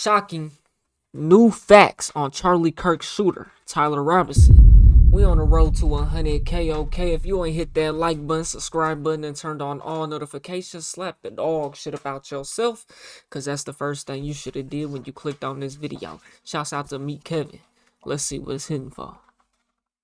Shocking new facts on Charlie Kirk's shooter, Tyler Robinson. We on the road to 100K. Okay, if you ain't hit that like button, subscribe button, and turned on all notifications, slap the dog shit about yourself, cause that's the first thing you should have did when you clicked on this video. Shouts out to Meet Kevin. Let's see what it's hitting for.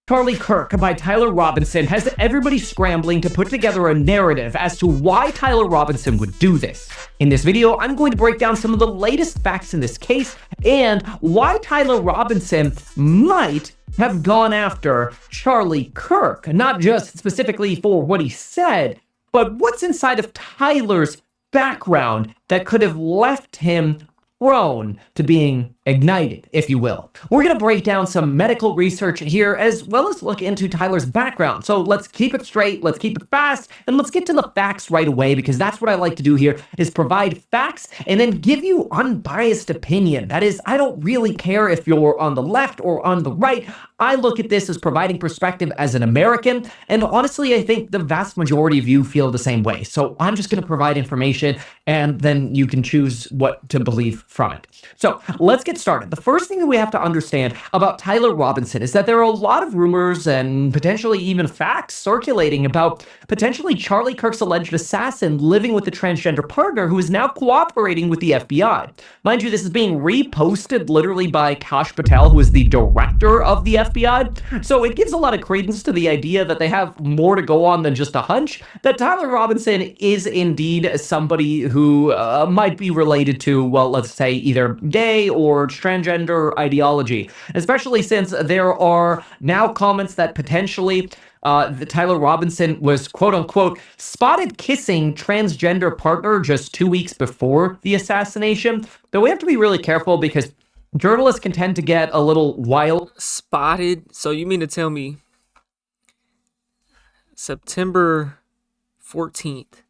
Charlie Kirk by Tyler Robinson has everybody scrambling to put together a narrative as to why Tyler Robinson would do this. In this video, I'm going to break down some of the latest facts in this case and why Tyler Robinson might have gone after Charlie Kirk, not just specifically for what he said, but what's inside of Tyler's background that could have left him prone to being ignited, if you will. We're going to break down some medical research here, as well as look into Tyler's background. So let's keep it straight, let's keep it fast, and let's get to the facts right away, because that's what I like to do here, is provide facts and then give you unbiased opinion. That is, I don't really care if you're on the left or on the right. I look at this as providing perspective as an American, and honestly, I think the vast majority of you feel the same way. So I'm just going to provide information, and then you can choose what to believe from it. So let's get started. The first thing that we have to understand about Tyler Robinson is that there are a lot of rumors and potentially even facts circulating about potentially Charlie Kirk's alleged assassin living with a transgender partner who is now cooperating with the FBI. Mind you, this is being reposted literally by Kash Patel, who is the director of the FBI. So it gives a lot of credence to the idea that they have more to go on than just a hunch, that Tyler Robinson is indeed somebody who might be related to, well, let's say either gay or transgender ideology, especially since there are now comments that potentially Tyler Robinson was quote-unquote spotted kissing transgender partner just 2 weeks before the assassination. Though we have to be really careful because journalists can tend to get a little wild. Spotted? So you mean to tell me September 14th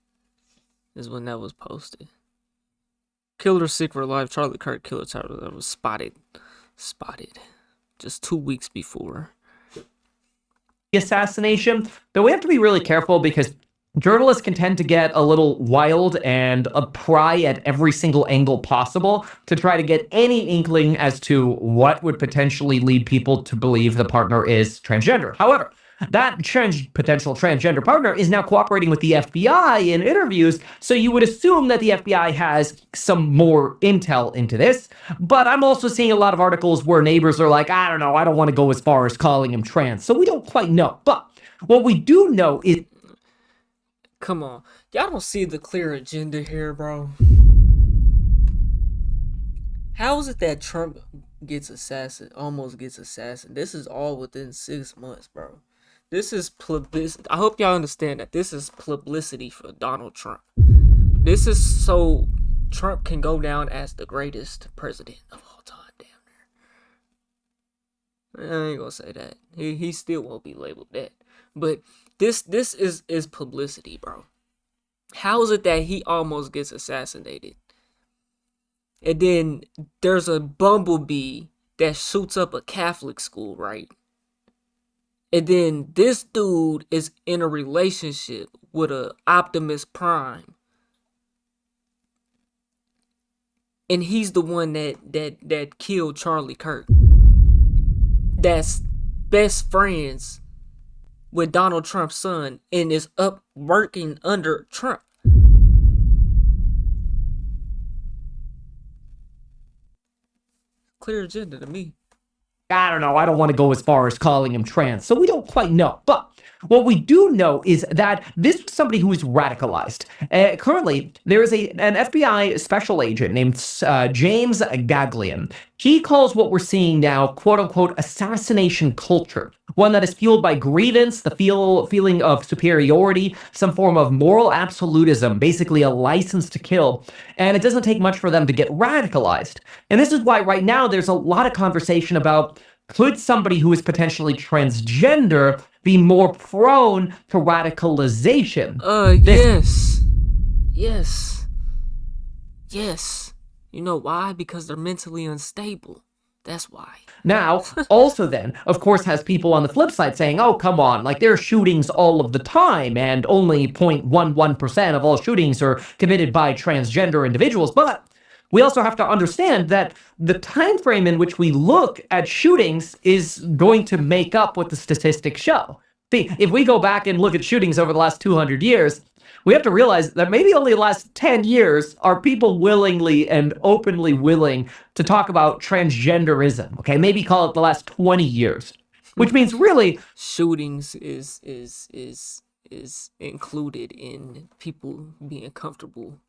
is when that was posted? Killer sick for life, Charlie Kirk killer Tyler that was spotted just 2 weeks before the assassination. Though we have to be really careful because journalists can tend to get a little wild and pry at every single angle possible to try to get any inkling as to what would potentially lead people to believe the partner is transgender. However, that potential transgender partner is now cooperating with the FBI in interviews, so you would assume that the FBI has some more intel into this. But I'm also seeing a lot of articles where neighbors are like, I don't know, I don't want to go as far as calling him trans. So we don't quite know. But what we do know is... Come on. Y'all don't see the clear agenda here, bro. How is it that Trump almost gets assassinated? This is all within 6 months, bro. This is publicity. I hope y'all understand that this is publicity for Donald Trump. This is so Trump can go down as the greatest president of all time, damn near. I ain't gonna say that. He still won't be labeled that. But this is publicity, bro. How is it that he almost gets assassinated? And then there's a bumblebee that shoots up a Catholic school, right? And then this dude is in a relationship with a Optimus Prime. And he's the one that killed Charlie Kirk. That's best friends with Donald Trump's son and is up working under Trump. Clear agenda to me. I don't know, I don't want to go as far as calling him trans, so we don't quite know. But what we do know is that this was somebody who is radicalized. Currently, there is an FBI special agent named James Gaglian. He calls what we're seeing now, quote-unquote, assassination culture, one that is fueled by grievance, the feeling of superiority, some form of moral absolutism, basically a license to kill, and it doesn't take much for them to get radicalized. And this is why right now there's a lot of conversation about, could somebody who is potentially transgender be more prone to radicalization? Yes. You know why? Because they're mentally unstable. That's why. Now, also then, of course, has people on the flip side saying, oh, come on, like there are shootings all of the time and only 0.11% of all shootings are committed by transgender individuals. But We also have to understand that the time frame in which we look at shootings is going to make up what the statistics show. See, if we go back and look at shootings over the last 200 years, we have to realize that maybe only the last 10 years are people willingly and openly willing to talk about transgenderism. Okay, maybe call it the last 20 years, which means really shootings is included in people being comfortable.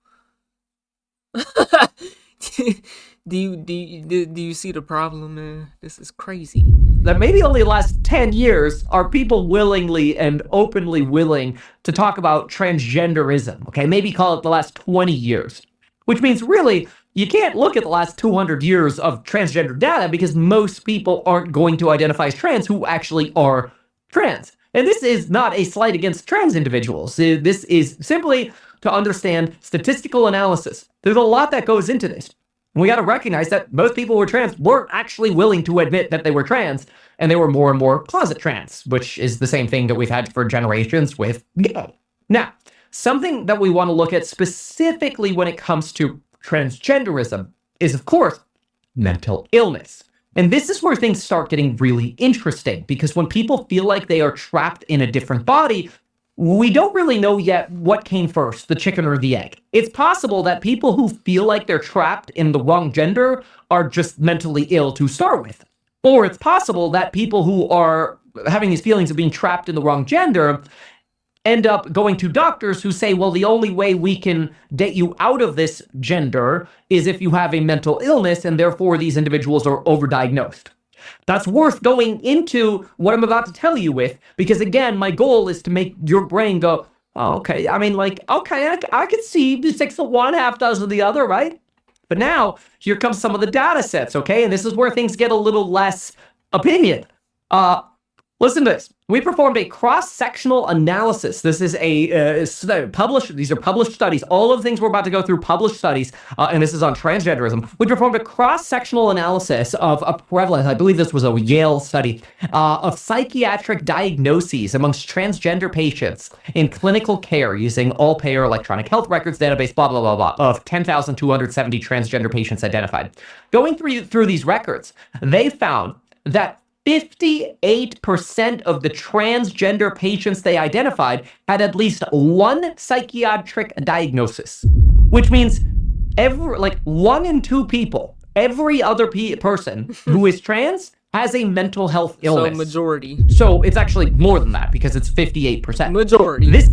Do you see the problem, man? This is crazy. That maybe only the last 10 years are people willingly and openly willing to talk about transgenderism. Okay, maybe call it the last 20 years, which means really you can't look at the last 200 years of transgender data because most people aren't going to identify as trans who actually are trans. And this is not a slight against trans individuals. This is simply to understand statistical analysis. There's a lot that goes into this. And we got to recognize that most people who were trans weren't actually willing to admit that they were trans, and they were more and more closet trans, which is the same thing that we've had for generations with gay. Now, something that we want to look at specifically when it comes to transgenderism is, of course, mental illness. And this is where things start getting really interesting, because when people feel like they are trapped in a different body, we don't really know yet what came first, the chicken or the egg. It's possible that people who feel like they're trapped in the wrong gender are just mentally ill to start with. Or it's possible that people who are having these feelings of being trapped in the wrong gender end up going to doctors who say, well, the only way we can get you out of this gender is if you have a mental illness, and therefore these individuals are overdiagnosed. That's worth going into what I'm about to tell you with, because again, my goal is to make your brain go, oh, okay, I mean, like, okay, I can see 6 of one, half dozen of the other, right? But now, here comes some of the data sets, okay? And this is where things get a little less opinion. Listen to this. We performed a cross-sectional analysis. This is these are published studies. All of the things we're about to go through, published studies, and this is on transgenderism. We performed a cross-sectional analysis of a prevalence, I believe this was a Yale study, of psychiatric diagnoses amongst transgender patients in clinical care using all-payer electronic health records database, blah, blah, blah, blah, of 10,270 transgender patients identified. Going through these records, they found that 58% of the transgender patients they identified had at least one psychiatric diagnosis, which means 1 in 2 people, every other person who is trans has a mental health illness. So majority. So it's actually more than that because it's 58%. Majority. This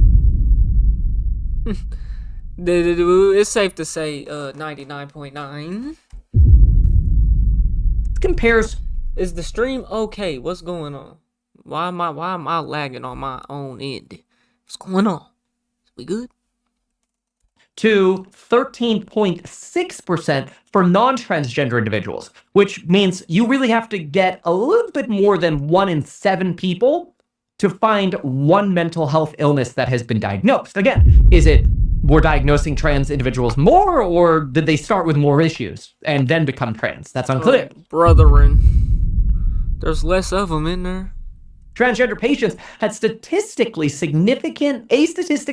it's safe to say 99.9. compares. Is the stream okay? What's going on? Why am I lagging on my own end? What's going on? We good? To 13.6% for non-transgender individuals, which means you really have to get a little bit more than 1 in 7 people to find one mental health illness that has been diagnosed. Again, is it we're diagnosing trans individuals more, or did they start with more issues and then become trans? That's unclear. Brethren. There's less of them in there. Transgender patients had a statistically significant increase,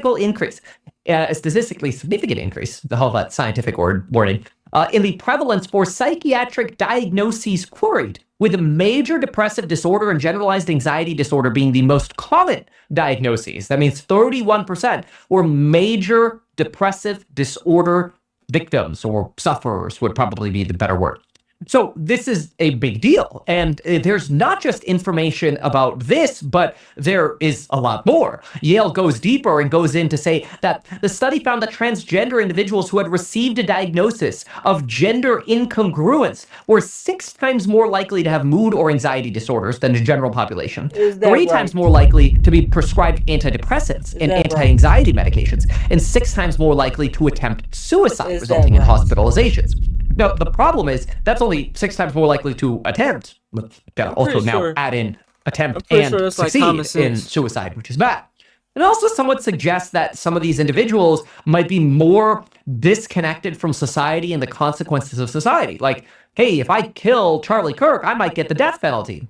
the whole that scientific wording, in the prevalence for psychiatric diagnoses queried, with a major depressive disorder and generalized anxiety disorder being the most common diagnoses. That means 31% were major depressive disorder victims, or sufferers would probably be the better word. So this is a big deal, and there's not just information about this, but there is a lot more. Yale goes deeper and goes in to say that the study found that transgender individuals who had received a diagnosis of gender incongruence were 6 times more likely to have mood or anxiety disorders than the general population, 3 times more likely to be prescribed antidepressants and anti-anxiety medications, and 6 times more likely to attempt suicide, resulting in hospitalizations. Now, the problem is that's only 6 times more likely to attempt. Also now add in attempt and succeed in suicide, which is bad. It also somewhat suggests that some of these individuals might be more disconnected from society and the consequences of society. Like, hey, if I kill Charlie Kirk, I might get the death penalty.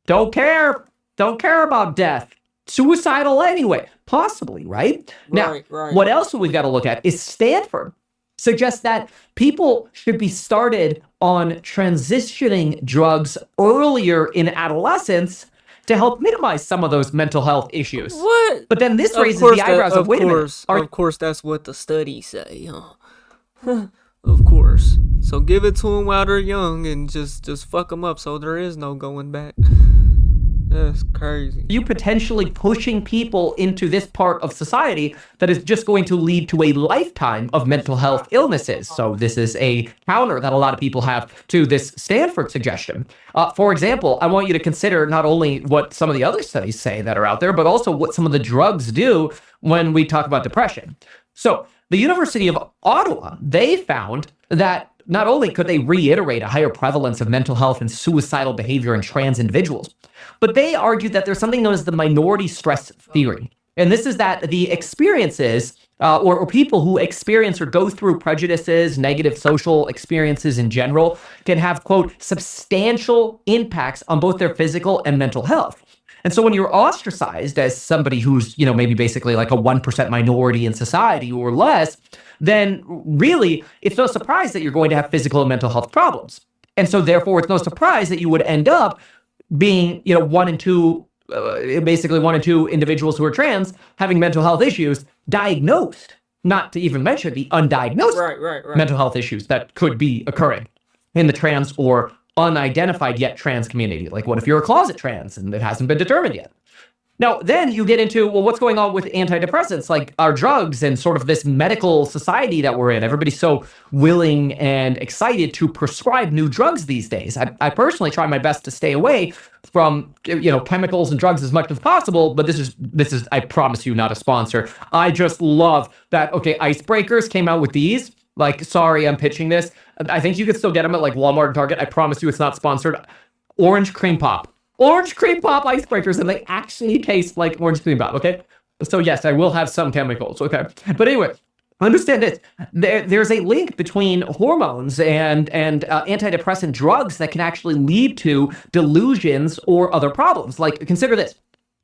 Don't care about death. Suicidal anyway. Possibly, right? Now, what else we've got to look at is Stanford. suggests that people should be started on transitioning drugs earlier in adolescence to help minimize some of those mental health issues. What? But then this raises the eyebrows of, wait a minute. Of course, that's what the studies say, huh? Of course. So give it to them while they're young and just fuck them up so there is no going back. That's crazy. You potentially pushing people into this part of society that is just going to lead to a lifetime of mental health illnesses. So this is a counter that a lot of people have to this Stanford suggestion. For example, I want you to consider not only what some of the other studies say that are out there, but also what some of the drugs do when we talk about depression. So the University of Ottawa, they found that not only could they reiterate a higher prevalence of mental health and suicidal behavior in trans individuals, but they argued that there's something known as the minority stress theory. And this is that the experiences or people who experience or go through prejudices, negative social experiences in general, can have, quote, substantial impacts on both their physical and mental health. And so when you're ostracized as somebody who's, maybe basically like a 1% minority in society or less, then really it's no surprise that you're going to have physical and mental health problems. And so therefore it's no surprise that you would end up being, one in two individuals who are trans having mental health issues diagnosed, not to even mention the undiagnosed mental health issues that could be occurring in the trans or unidentified yet trans community. Like, what if you're a closet trans and it hasn't been determined yet? Now, then you get into, well, what's going on with antidepressants, like our drugs and sort of this medical society that we're in? Everybody's so willing and excited to prescribe new drugs these days. I personally try my best to stay away from, chemicals and drugs as much as possible, but this is, I promise you, not a sponsor. I just love that, Icebreakers came out with these. Like, sorry, I'm pitching this. I think you could still get them at like Walmart and Target. I promise you it's not sponsored. Orange cream pop icebreakers, and they actually taste like orange cream pop, okay? So yes, I will have some chemicals, okay? But anyway, understand this. There's a link between hormones and antidepressant drugs that can actually lead to delusions or other problems. Like, consider this.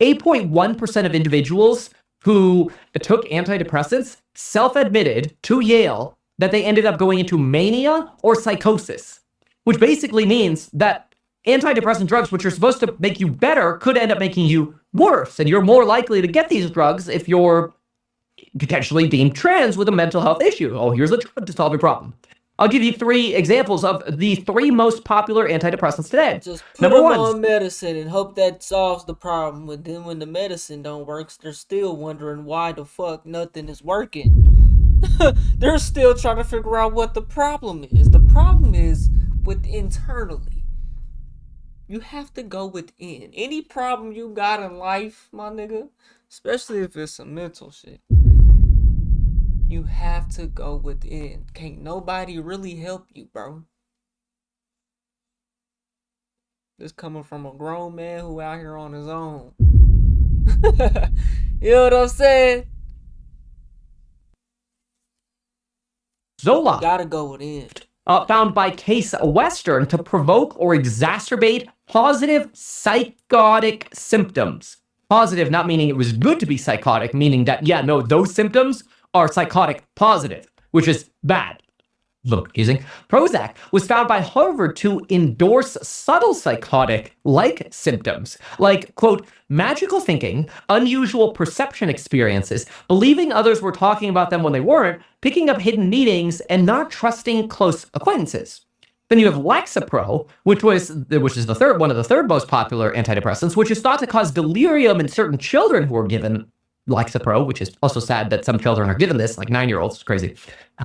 8.1% of individuals who took antidepressants self-admitted to Yale that they ended up going into mania or psychosis, which basically means that antidepressant drugs, which are supposed to make you better, could end up making you worse. And you're more likely to get these drugs if you're potentially deemed trans with a mental health issue. Oh, here's a drug to solve your problem. I'll give you 3 examples of the 3 most popular antidepressants today. Just put them on medicine and hope that solves the problem. But then when the medicine don't work, they're still wondering why the fuck nothing is working. They're still trying to figure out what the problem is. The problem is internally. You have to go within. Any problem you got in life, my nigga, especially if it's some mental shit, you have to go within. Can't nobody really help you, bro. This coming from a grown man who out here on his own. You know what I'm saying? Zoloft. You gotta go within. Found by Case Western to provoke or exacerbate positive psychotic symptoms. Positive, not meaning it was good to be psychotic, meaning that, those symptoms are psychotic positive, which is bad. A little confusing. Prozac was found by Harvard to endorse subtle psychotic-like symptoms, like, quote, magical thinking, unusual perception experiences, believing others were talking about them when they weren't, picking up hidden meanings, and not trusting close acquaintances. Then you have Lexapro, which is one of the third most popular antidepressants, which is thought to cause delirium in certain children who are given Lexapro, which is also sad that some children are given this, like 9-year-olds. It's crazy.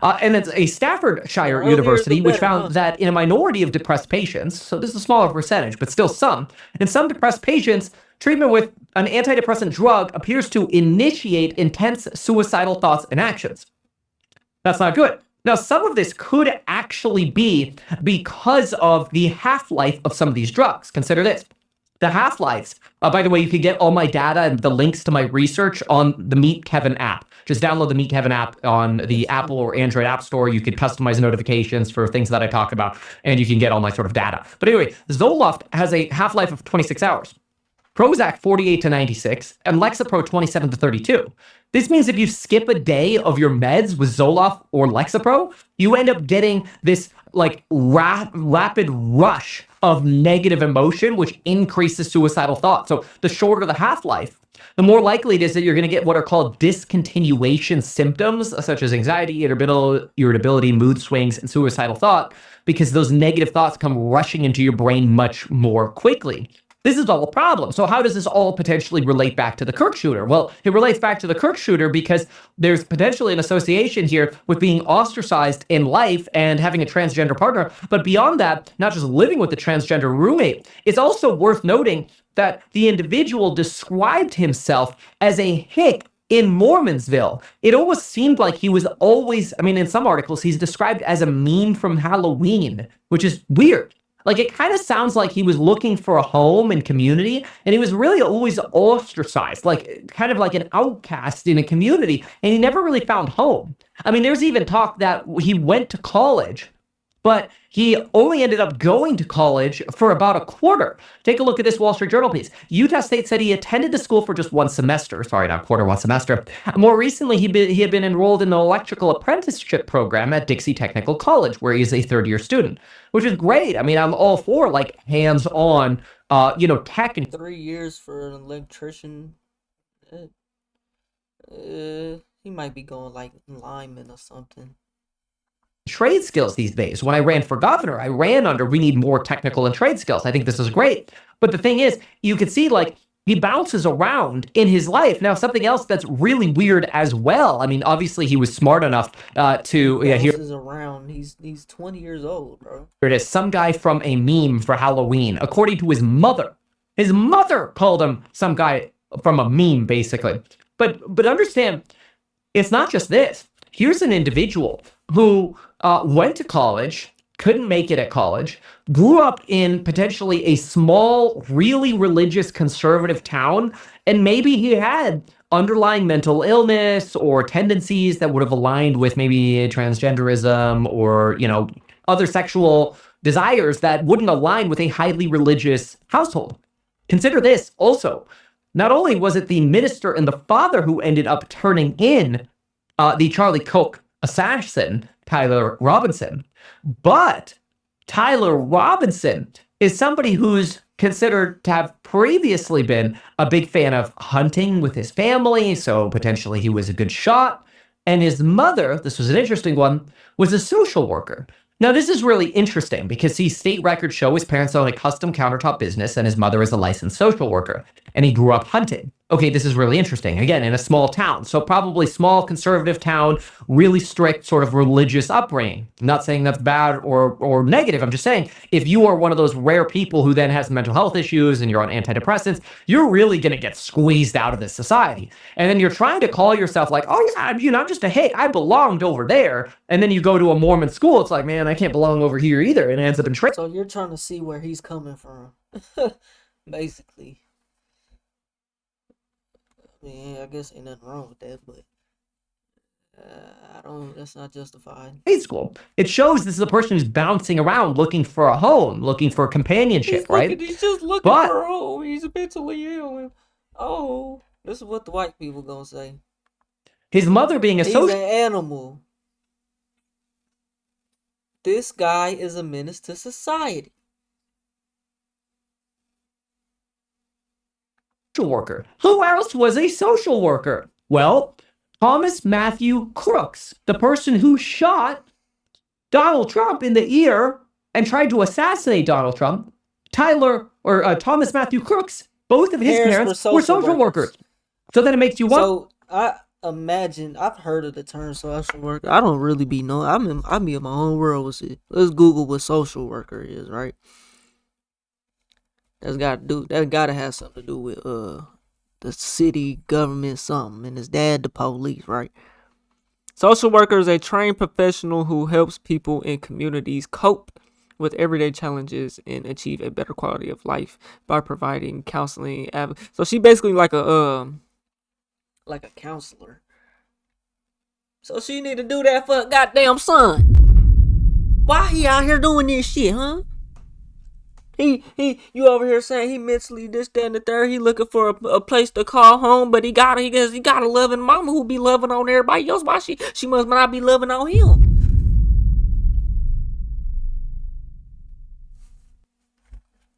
And it's a Staffordshire University, which found that in a minority of depressed patients, so this is a smaller percentage, but still some, in some depressed patients, treatment with an antidepressant drug appears to initiate intense suicidal thoughts and actions. That's not good. Now, some of this could actually be because of the half-life of some of these drugs. Consider this. The half-lives. By the way, you can get all my data and the links to my research on the Meet Kevin app. Just download the Meet Kevin app on the Apple or Android App Store. You can customize notifications for things that I talk about, and you can get all my sort of data. But anyway, Zoloft has a half-life of 26 hours. Prozac 48 to 96, and Lexapro 27 to 32. This means if you skip a day of your meds with Zoloft or Lexapro, you end up getting this like rapid rush of negative emotion, which increases suicidal thoughts. So the shorter the half-life, the more likely it is that you're going to get what are called discontinuation symptoms, such as anxiety, irritability, mood swings, and suicidal thought, because those negative thoughts come rushing into your brain much more quickly. This is all a problem. So how does this all potentially relate back to the Kirk shooter? Well, it relates back to the Kirk shooter because there's potentially an association here with being ostracized in life and having a transgender partner. But beyond that, not just living with the transgender roommate, it's also worth noting that the individual described himself as a hick in Mormonsville. It almost seemed like he was always, I mean, in some articles, he's described as a meme from Halloween, which is weird. Like, it kind of sounds like he was looking for a home and community, and he was really always ostracized, like kind of like an outcast in a community, and he never really found home. I mean, there's even talk that he went to college, but he only ended up going to college for about a quarter. Take a look at this Wall Street Journal piece. Utah State said he attended the school for just one semester. Sorry, not quarter, one semester. More recently, he had been enrolled in the electrical apprenticeship program at Dixie Technical College, where he's a third-year student, which is great. I mean, I'm all for, like, hands-on, tech. And 3 years for an electrician. He might be going, like, lineman or something. Trade skills these days. When I ran for governor, I ran under we need more technical and trade skills. I think this is great. But the thing is, you can see like he bounces around in his life. Now, something else that's really weird as well. I mean, obviously he was smart enough to bounces around. He's 20 years old, bro. Here it is. Some guy from a meme for Halloween, according to his mother. His mother called him some guy from a meme, basically. But understand, it's not just this. Here's an individual who went to college, couldn't make it at college, grew up in potentially a small, really religious conservative town, and maybe he had underlying mental illness or tendencies that would have aligned with maybe transgenderism or, other sexual desires that wouldn't align with a highly religious household. Consider this also. Not only was it the minister and the father who ended up turning in the Charlie Koch assassin, Tyler Robinson, but Tyler Robinson is somebody who's considered to have previously been a big fan of hunting with his family, so potentially he was a good shot, and his mother, this was an interesting one, was a social worker. Now, this is really interesting because state records show his parents own a custom countertop business and his mother is a licensed social worker, and he grew up hunting. Okay, this is really interesting. Again, in a small town, so probably small conservative town, really strict sort of religious upbringing. I'm not saying that's bad or negative. I'm just saying if you are one of those rare people who then has mental health issues and you're on antidepressants, you're really going to get squeezed out of this society. And then you're trying to call yourself like, oh yeah, I'm just a hey, I belonged over there. And then you go to a Mormon school, it's like, man, I can't belong over here either. And it ends up in trade. So you're trying to see where he's coming from, basically. I mean, I guess ain't nothing wrong with that, but that's not justified. Grade school. It shows this is a person who's bouncing around looking for a home, looking for companionship, right? He's just looking for a home. He's mentally ill. Oh, this is what the white people gonna say. His mother being a He's an animal. This guy is a menace to society. Worker. Who else was a social worker? Well, Thomas Matthew Crooks, the person who shot Donald Trump in the ear and tried to assassinate Donald Trump. Thomas Matthew Crooks, both of his parents were social workers. So then it makes you wonder. So I imagine I've heard of the term social worker. I don't really be knowing. I'm in my own world with it. Let's Google what social worker is, right? That's gotta have something to do with the city government something, and his dad the police, right? Social worker is a trained professional who helps people in communities cope with everyday challenges and achieve a better quality of life by providing counseling. So she basically like a counselor. So she need to do that for her goddamn son. Why he out here doing this shit, huh? You over here saying he mentally this, that, and the third. He looking for a place to call home, but he got a loving mama who be loving on everybody else. Why she must not be loving on him?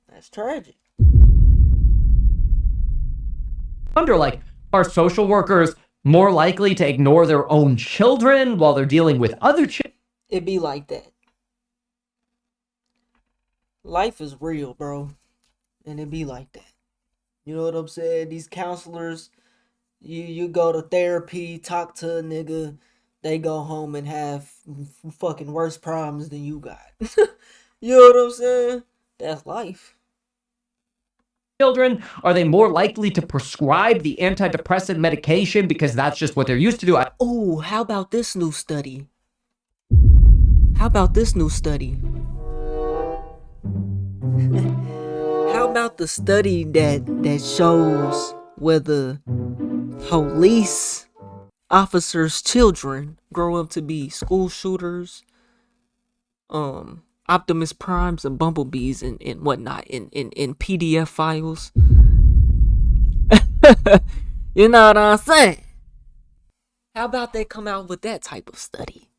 That's tragic. Wonder, like, are social workers more likely to ignore their own children while they're dealing with other children? It be like that. Life is real, bro, and it be like that. You know what I'm saying? These counselors, you go to therapy, talk to a nigga, they go home and have fucking worse problems than you got. You know what I'm saying? That's life. Children? Are they more likely to prescribe the antidepressant medication because that's just what they're used to do? Oh, how about this new study? How about this new study? How about the study that shows whether police officers' children grow up to be school shooters, Optimus Primes and Bumblebees and whatnot in PDF files? You know what I'm saying? How about they come out with that type of study?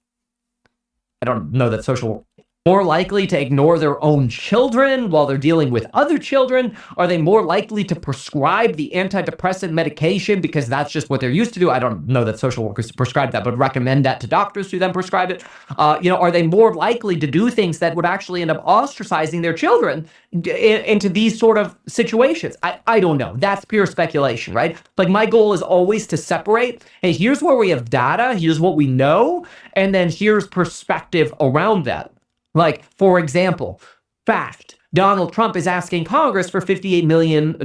I don't know that social more likely to ignore their own children while they're dealing with other children? Are they more likely to prescribe the antidepressant medication because that's just what they're used to do? I don't know that social workers prescribe that, but recommend that to doctors who then prescribe it. Are they more likely to do things that would actually end up ostracizing their children into these sort of situations? I don't know. That's pure speculation, right? Like, my goal is always to separate, hey, here's where we have data, here's what we know, and then here's perspective around that. Like, for example, fact, Donald Trump is asking Congress for $58 million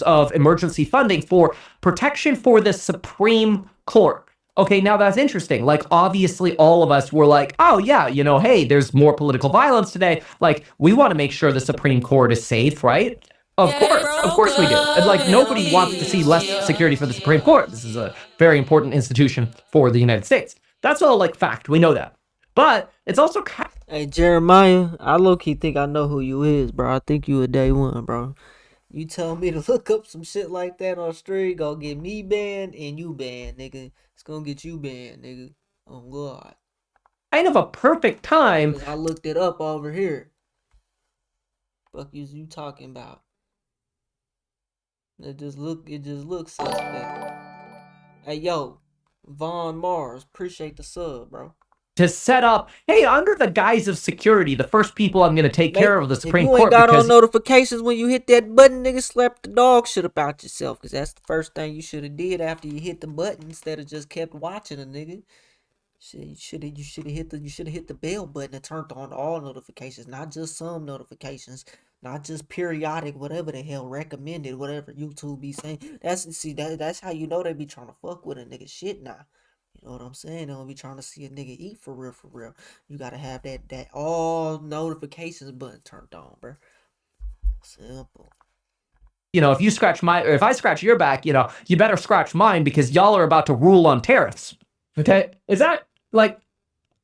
of emergency funding for protection for the Supreme Court. Okay, now that's interesting. Like, obviously, all of us were like, oh, yeah, hey, there's more political violence today. Like, we want to make sure the Supreme Court is safe, right? Of course we do. And, like, nobody wants to see less security for the Supreme Court. This is a very important institution for the United States. That's all, like, fact. We know that. But it's also... Hey, Jeremiah, I low-key think I know who you is, bro. I think you a day one, bro. You tell me to look up some shit like that on street, gonna get me banned and you banned, nigga. It's gonna get you banned, nigga. Oh, God. Kind of a perfect time. I looked it up over here. Fuck you talking about? It just looks suspect. Hey, yo, Von Mars, appreciate the sub, bro. To set up, hey, under the guise of security, the first people I'm going to take care of the Supreme Court. You ain't got on notifications when you hit that button, nigga, slap the dog shit about yourself, because that's the first thing you should have did after you hit the button instead of just kept watching a nigga. You should have hit the bell button and turned on all notifications, not just some notifications, not just periodic, whatever the hell, recommended, whatever YouTube be saying. That's how you know they be trying to fuck with a nigga shit now. You know what I'm saying? They don't be trying to see a nigga eat for real, for real. You gotta have that all notifications button turned on, bro. Simple. If I scratch your back, you better scratch mine because y'all are about to rule on tariffs. Okay? Is that, like,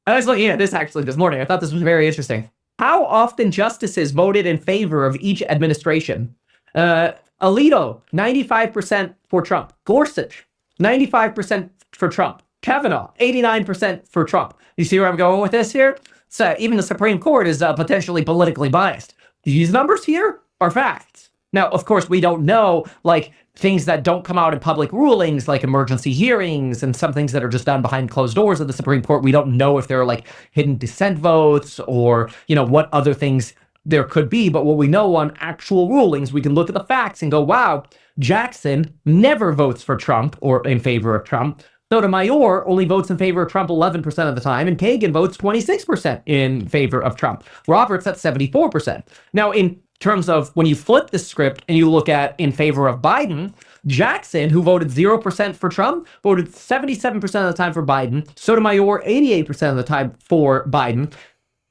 I was looking at this actually this morning. I thought this was very interesting. How often justices voted in favor of each administration? Alito, 95% for Trump. Gorsuch, 95% for Trump. Kavanaugh, 89% for Trump. You see where I'm going with this here? So even the Supreme Court is potentially politically biased. These numbers here are facts. Now, of course, we don't know, like, things that don't come out in public rulings, like emergency hearings and some things that are just done behind closed doors of the Supreme Court. We don't know if there are, like, hidden dissent votes or, what other things there could be. But what we know on actual rulings, we can look at the facts and go, wow, Jackson never votes for Trump or in favor of Trump. Sotomayor only votes in favor of Trump 11% of the time, and Kagan votes 26% in favor of Trump. Roberts at 74%. Now, in terms of when you flip the script and you look at in favor of Biden, Jackson, who voted 0% for Trump, voted 77% of the time for Biden. Sotomayor, 88% of the time for Biden.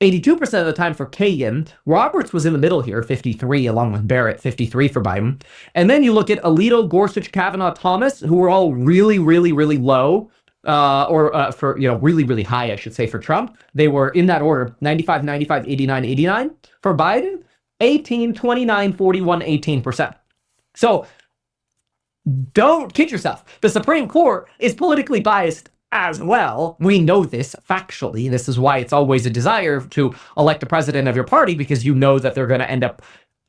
82% of the time for Kagan. Roberts was in the middle here, 53, along with Barrett, 53 for Biden. And then you look at Alito, Gorsuch, Kavanaugh, Thomas, who were all really, really, really low, really, really high, I should say, for Trump. They were in that order, 95, 95, 89, 89. For Biden, 18, 29, 41, 18%. So don't kid yourself. The Supreme Court is politically biased as well. We know this factually. This is why it's always a desire to elect the president of your party, because you know that they're going to end up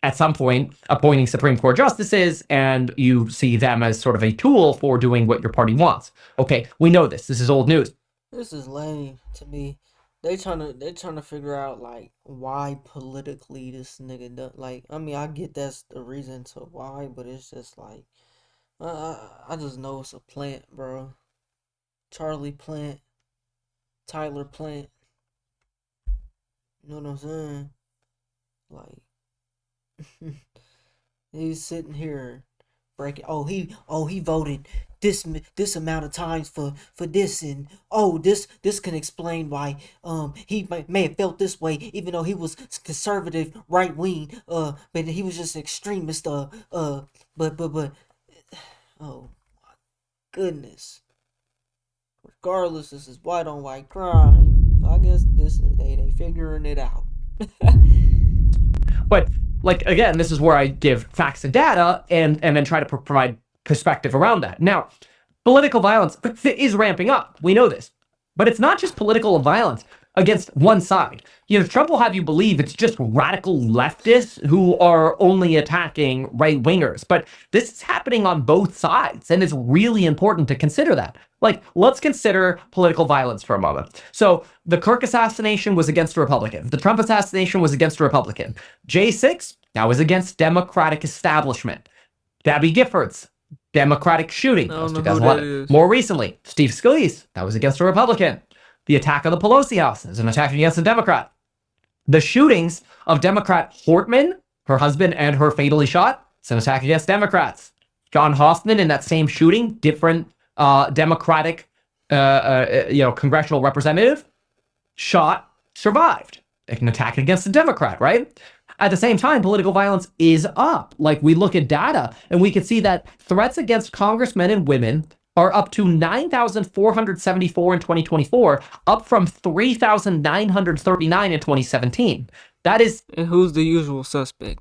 at some point appointing Supreme Court justices, and you see them as sort of a tool for doing what your party wants. Okay, we know this. This is old news. This is lame to me. They trying to figure out like why politically this nigga does. Like, I mean, I get that's the reason to why, but it's just like I just know it's a plant, bro. Charlie Plant, Tyler Plant. You know what I'm saying? Like, he's sitting here breaking. He voted this amount of times for this, and this can explain why he may have felt this way, even though he was conservative, right wing, but he was just extremist, but oh my goodness. Regardless, this is white on white crime. I guess this is they figuring it out. But like, again, this is where I give facts and data and then try to provide perspective around that. Now, political violence is ramping up. We know this. But it's not just political violence against one side. You know, Trump will have you believe it's just radical leftists who are only attacking right-wingers. But this is happening on both sides, and it's really important to consider that. Like, let's consider political violence for a moment. So the Kirk assassination was against a Republican. The Trump assassination was against a Republican. J6, that was against Democratic establishment. Gabby Giffords, Democratic shooting. That was 2011. More recently, Steve Scalise, that was against a Republican. The attack on the Pelosi house is an attack against a Democrat. The shootings of Democrat Hortman, her husband, and her fatally shot, it's an attack against Democrats. John Hoffman, in that same shooting, different Democratic, congressional representative, shot, survived. An attack against a Democrat, right? At the same time, political violence is up. Like, we look at data and we can see that threats against congressmen and women are up to 9,474 in 2024, up from 3,939 in 2017. That is... And who's the usual suspect?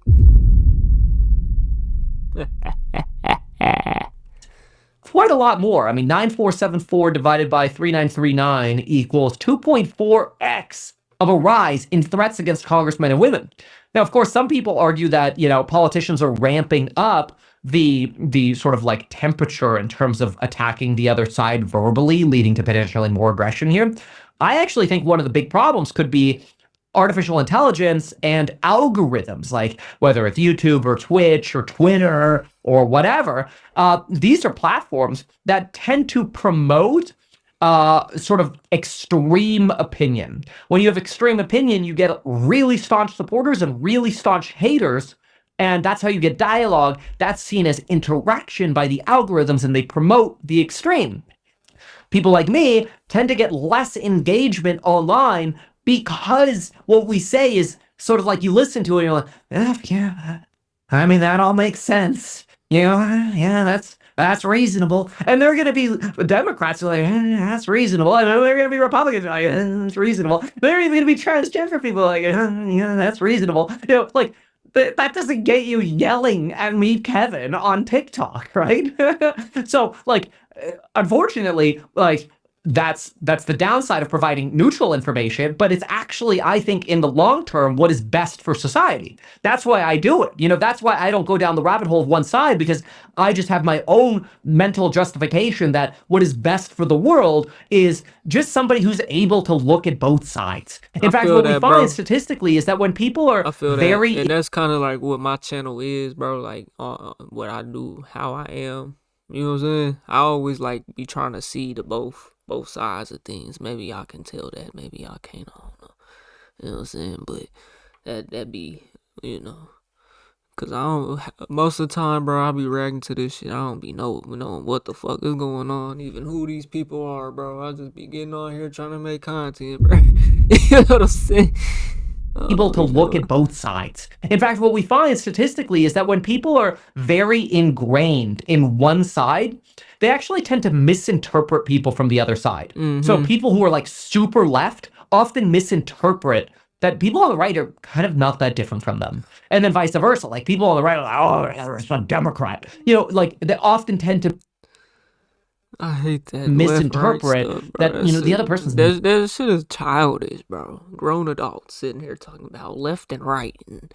Quite a lot more. I mean, 9,474 divided by 3,939 equals 2.4x of a rise in threats against congressmen and women. Now, of course, some people argue that, you know, politicians are ramping up the sort of like temperature in terms of attacking the other side verbally, leading to potentially more aggression here. I actually think one of the big problems could be artificial intelligence and algorithms, like whether it's YouTube or Twitch or Twitter or whatever. These are platforms that tend to promote sort of extreme opinion. When you have extreme opinion, you get really staunch supporters and really staunch haters. And that's how you get dialogue. That's seen as interaction by the algorithms, and they promote the extreme. People like me tend to get less engagement online because what we say is sort of like you listen to it and you're like, yeah, I mean, that all makes sense. You know, yeah, that's reasonable. And they're going to be Democrats are like, that's reasonable. And then they're going to be Republicans like, that's reasonable. They're even going to be transgender people like, yeah, that's reasonable. You know, like, that doesn't get you yelling at me, Kevin, on TikTok, right? So, like, unfortunately, like, that's the downside of providing neutral information, but it's actually, I think, in the long term, what is best for society. That's why I do it. You know, that's why I don't go down the rabbit hole of one side, because I just have my own mental justification that what is best for the world is just somebody who's able to look at both sides. In fact, what we find statistically is that when people are very... And that's kind of like what my channel is, bro, like what I do, how I am. You know what I'm saying? I always like be trying to see the both sides of things. Maybe y'all can tell that, maybe y'all can't, I don't know. You know what I'm saying? But that be, you know, cause I don't, most of the time, bro, I be reacting to this shit. I don't be knowing what the fuck is going on, even who these people are, bro. I just be getting on here trying to make content, bro. You know what I'm saying? Able to look at both sides. In fact, what we find statistically is that when people are very ingrained in one side, they actually tend to misinterpret people from the other side. Mm-hmm. So people who are like super left often misinterpret that people on the right are kind of not that different from them. And then vice versa. Like people on the right are like, oh, it's a Democrat. Like they often tend to I hate that misinterpret left, right stuff, that, the other person's... That shit is childish, bro. Grown adults sitting here talking about left and right. And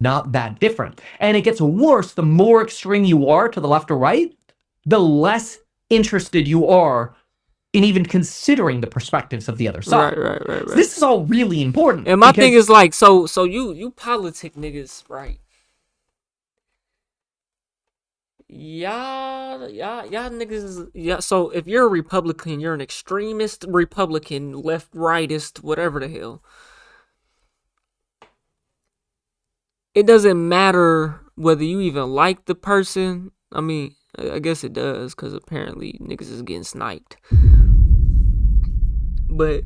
not that different. And it gets worse the more extreme you are to the left or right, the less interested you are in even considering the perspectives of the other side. Right. So this is all really important. And my thing is like, so you politic niggas, right? Y'all niggas, yeah. So if you're a Republican, you're an extremist Republican, left rightist, whatever the hell. It doesn't matter whether you even like the person. I mean, I guess it does, because apparently niggas is getting sniped. But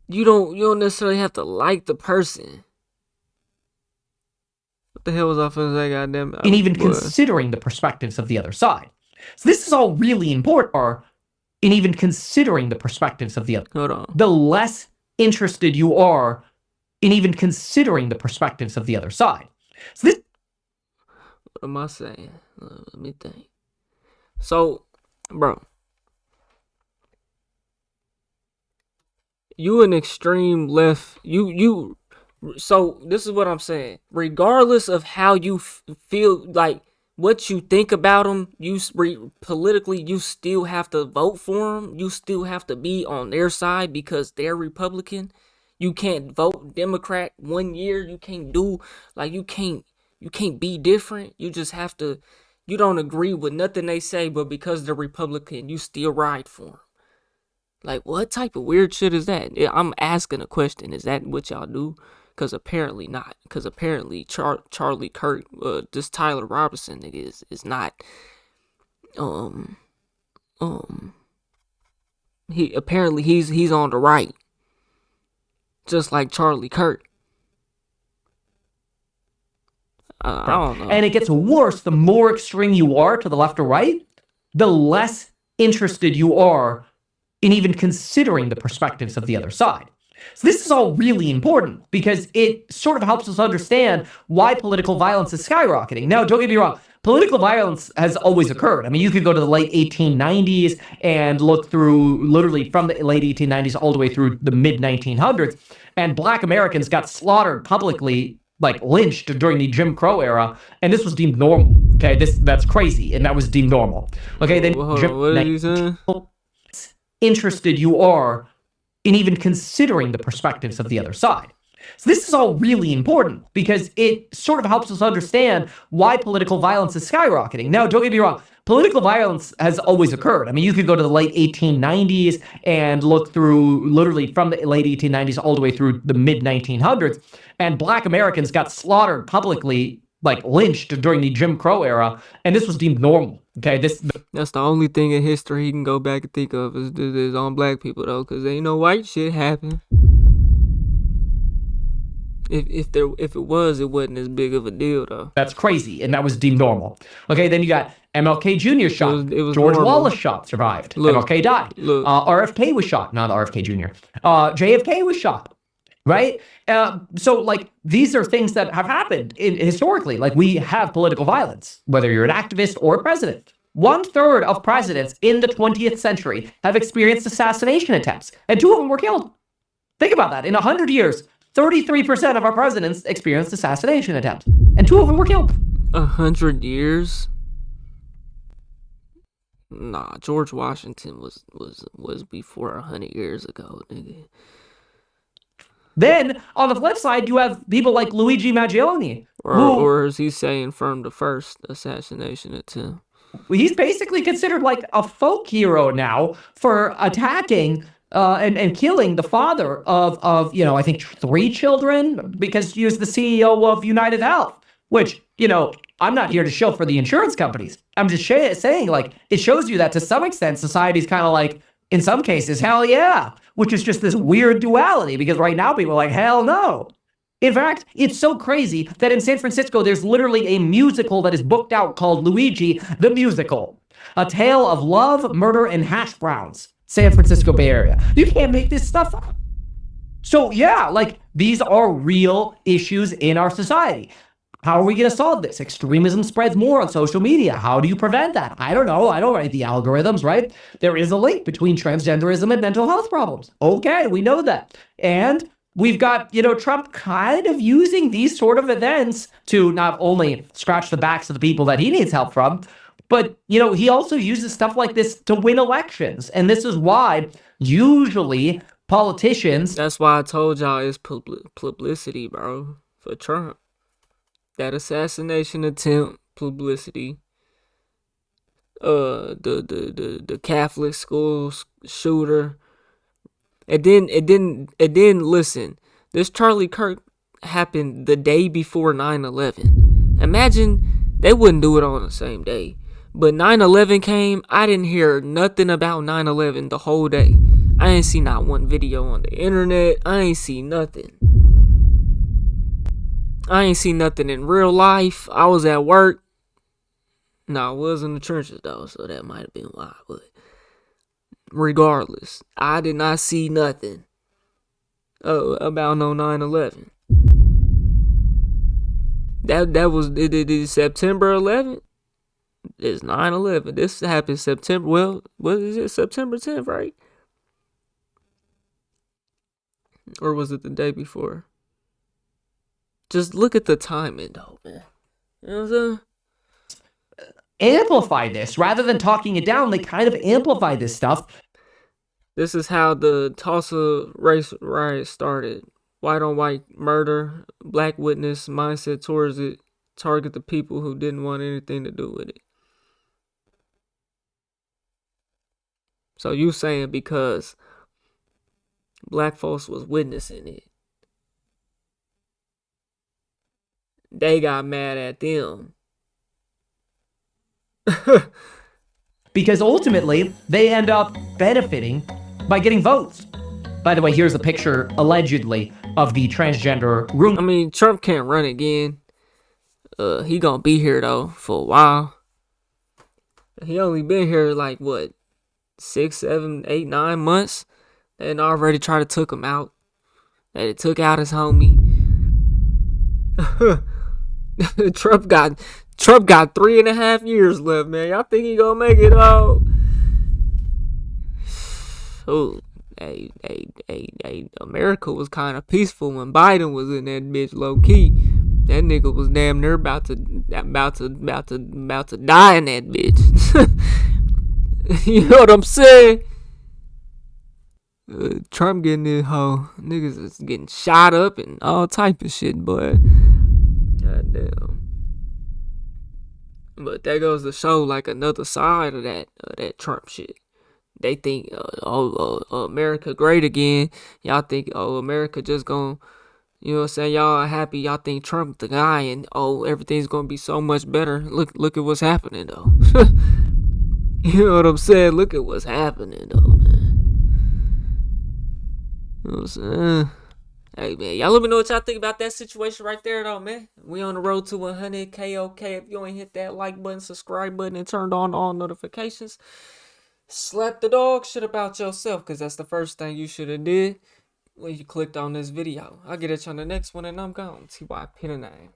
you don't necessarily have to like the person. What the hell was I finna say, goddamn? In even considering the perspectives of the other side. So this is all really important. In even considering the perspectives of the other. Hold on. The less interested you are in even considering the perspectives of the other side. So this... What am I saying? Let me think. So, bro, you an extreme left. So this is what I'm saying. Regardless of how you feel, like what you think about them, politically, you still have to vote for them. You still have to be on their side because they're Republican. You can't vote Democrat 1 year. You can't do, like, you can't be different. You just have to, you don't agree with nothing they say, but because they're Republican, you still ride for them. Like, what type of weird shit is that? I'm asking a question. Is that what y'all do? Because apparently not. Because apparently Charlie Kirk, this Tyler Robinson nigga is not, he's on the right. Just like Charlie Kirk. I don't know. And it gets worse the more extreme you are to the left or right, the less interested you are in even considering the perspectives of the other side. So this is all really important because it sort of helps us understand why political violence is skyrocketing. Now, don't get me wrong. Political violence has always occurred. I mean, you could go to the late 1890s and look through literally from the late 1890s all the way through the mid 1900s, and Black Americans got slaughtered publicly, like lynched during the Jim Crow era, and this was deemed normal. Okay, that's crazy, and that was deemed normal. Okay, then what did you say? Interested you are in even considering the perspectives of the other side. So this is all really important because it sort of helps us understand why political violence is skyrocketing. Now, don't get me wrong. Political violence has always occurred. I mean, you could go to the late 1890s and look through literally from the late 1890s all the way through the mid 1900s, and Black Americans got slaughtered publicly, like lynched during the Jim Crow era, and this was deemed normal. Okay, that's the only thing in history he can go back and think of is on Black people, though, because ain't no white shit happen. If it wasn't as big of a deal, though. That's crazy, and that was deemed normal. Okay, then you got MLK Jr. shot. It was George normal. Wallace shot, survived. MLK died. RFK was shot, not RFK Jr. JFK was shot. Right? So, like, these are things that have happened historically. Like, we have political violence, whether you're an activist or a president. 1/3 of presidents in the 20th century have experienced assassination attempts, and 2 of them were killed. Think about that. In 100 years, 33% of our presidents experienced assassination attempts, and 2 of them were killed. 100 years? Nah, George Washington was before 100 years ago, nigga. Then, on the flip side, you have people like Luigi Maggioni. Or is he saying from the first assassination attempt? He's basically considered like a folk hero now for attacking and killing the father of I think 3 children because he was the CEO of United Health, which, I'm not here to show for the insurance companies. I'm just saying, like, it shows you that to some extent, society's kind of like, in some cases, hell yeah, which is just this weird duality because right now people are like, hell no. In fact, it's so crazy that in San Francisco, there's literally a musical that is booked out called Luigi the Musical, a tale of love, murder, and hash browns. San Francisco Bay Area. You can't make this stuff up. So yeah, like these are real issues in our society. How are we going to solve this? Extremism spreads more on social media. How do you prevent that? I don't know. I don't write the algorithms, right? There is a link between transgenderism and mental health problems. Okay, we know that. And we've got, Trump kind of using these sort of events to not only scratch the backs of the people that he needs help from, but, he also uses stuff like this to win elections. And this is why usually politicians... That's why I told y'all it's publicity, bro, for Trump. That assassination attempt, publicity. The Catholic school shooter. And then listen, this Charlie Kirk happened the day before 9/11. Imagine they wouldn't do it on the same day. But 9/11 came, I didn't hear nothing about 9/11 the whole day. I ain't see not one video on the internet. I ain't see nothing. I ain't seen nothing in real life. I was at work. No, I was in the trenches though, so that might have been why. But regardless, I did not see nothing about no 9/11. That was it September 11th. It's 9/11. This happened September. Well, what is it? September 10th, right? Or was it the day before? Just look at the timing, though, man. You know what I'm saying? Amplify this. Rather than talking it down, they kind of amplify this stuff. This is how the Tulsa race riot started. White on white murder, black witness mindset towards it, target the people who didn't want anything to do with it. So you saying because black folks was witnessing it, they got mad at them. Because ultimately, they end up benefiting by getting votes. By the way, here's a picture, allegedly, of the transgender room. I mean, Trump can't run again. He gonna be here, though, for a while. He only been here, like, what, 6, 7, 8, 9 months? And already tried to took him out. And it took out his homie. Trump got 3.5 years left, man. Y'all think he gonna make it out? Oh, hey, America was kind of peaceful when Biden was in that bitch, low key. That nigga was damn near about to die in that bitch. You know what I'm saying? Trump getting this hoe. Niggas is getting shot up and all type of shit, boy. Goddamn. But that goes to show like another side of that Trump shit. They think, America great again. Y'all think, America just gonna, you know what I'm saying? Y'all are happy. Y'all think Trump the guy and, everything's gonna be so much better. Look at what's happening, though. You know what I'm saying? Look at what's happening, though, man. You know what I'm saying? Hey, man, y'all let me know what y'all think about that situation right there, though, man. We on the road to 100K, okay? If you ain't hit that like button, subscribe button, and turned on all notifications, slap the dog shit about yourself, because that's the first thing you should have did when you clicked on this video. I'll get at you on the next one, and I'm gone. TY Pin and name.